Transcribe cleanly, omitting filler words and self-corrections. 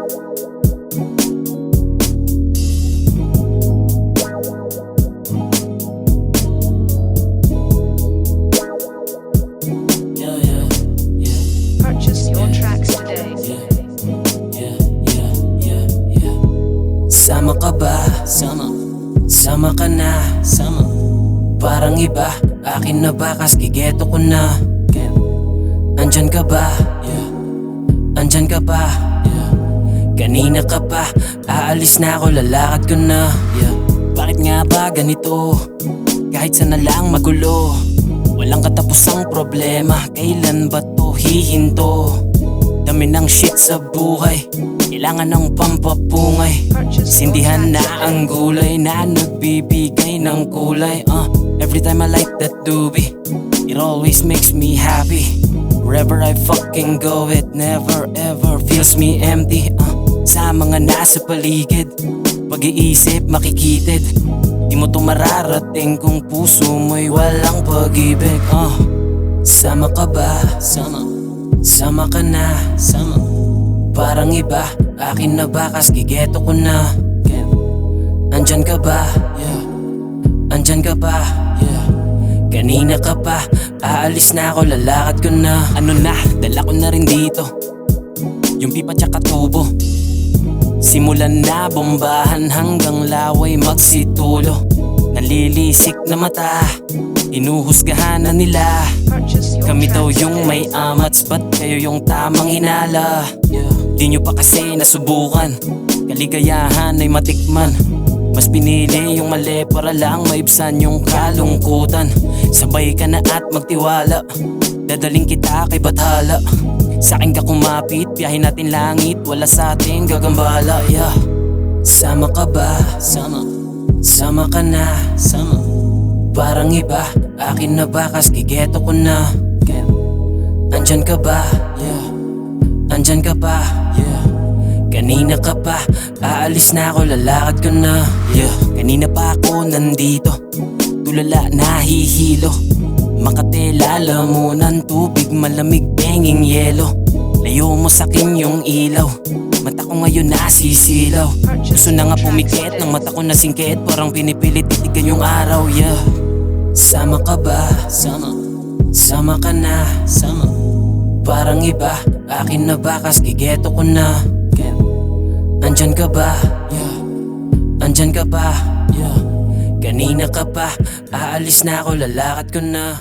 Purchase your tracks today. Sama ka ba? Sama ka na. Parang iba, akin na ba kas gigeto ko na. Andyan ka ba? Andyan ka ba? Kanina ka pa, aalis na ako, lalakad ko na. Bakit nga ba ganito? Kahit sana lang magulo, walang katapusang problema, kailan ba to hihinto? Dami ng shit sa buhay, kailangan ng pampapungay. Sindihan na ang gulay na nagbibigay ng kulay. Every time I light that doobie, it always makes me happy. Wherever I fucking go, it never ever feels me empty. Sa mga nasa paligid, pag-iisip makikitid. Di mo to mararating kung puso mo'y walang pag-ibig. Sama ka ba? Sama ka na. Parang iba, akin na ba kas gigeto ko na. Andyan ka ba? Andyan ka ba? Kanina ka pa, aalis na ako, lalakad ko na. Ano na, dala ko na rin dito yung pipa tsaka tubo. Simulan na bombahan hanggang laway magsitulo. Nalilisik na mata, inuhusgahan na nila. Kami daw yung may amats, ba't kayo yung tamang hinala? Di nyo pa kasi nasubukan, kaligayahan ay matikman. Mas pinili yung mali para lang maibsan yung kalungkutan. Sabay ka na at magtiwala, dadaling kita kay Bathala. Sa'kin ka kumapit, biyahin natin langit, wala sa ating gagambala. Sama ka ba? Sama ka na. Parang iba, akin na ba kas gigeto ko na. Andyan ka ba? Andyan ka ba? Kanina ka pa, aalis na ako, lalakad ko na. Kanina pa ako nandito, tulala nahihilo. Makate lalamunan, tubig malamig, benging yelo. Layo mo sakin yung ilaw, mata ko ngayon nasisilaw. Gusto na nga pumikit, ng mata ko nasingkit, parang pinipilit titigan yung araw. Sama ka ba? Sama ka na. Parang iba, akin na ba kas gigeto ko na. Andyan ka ba? Andyan ka ba? Kanina ka pa, aalis na ako, lalakad ko na.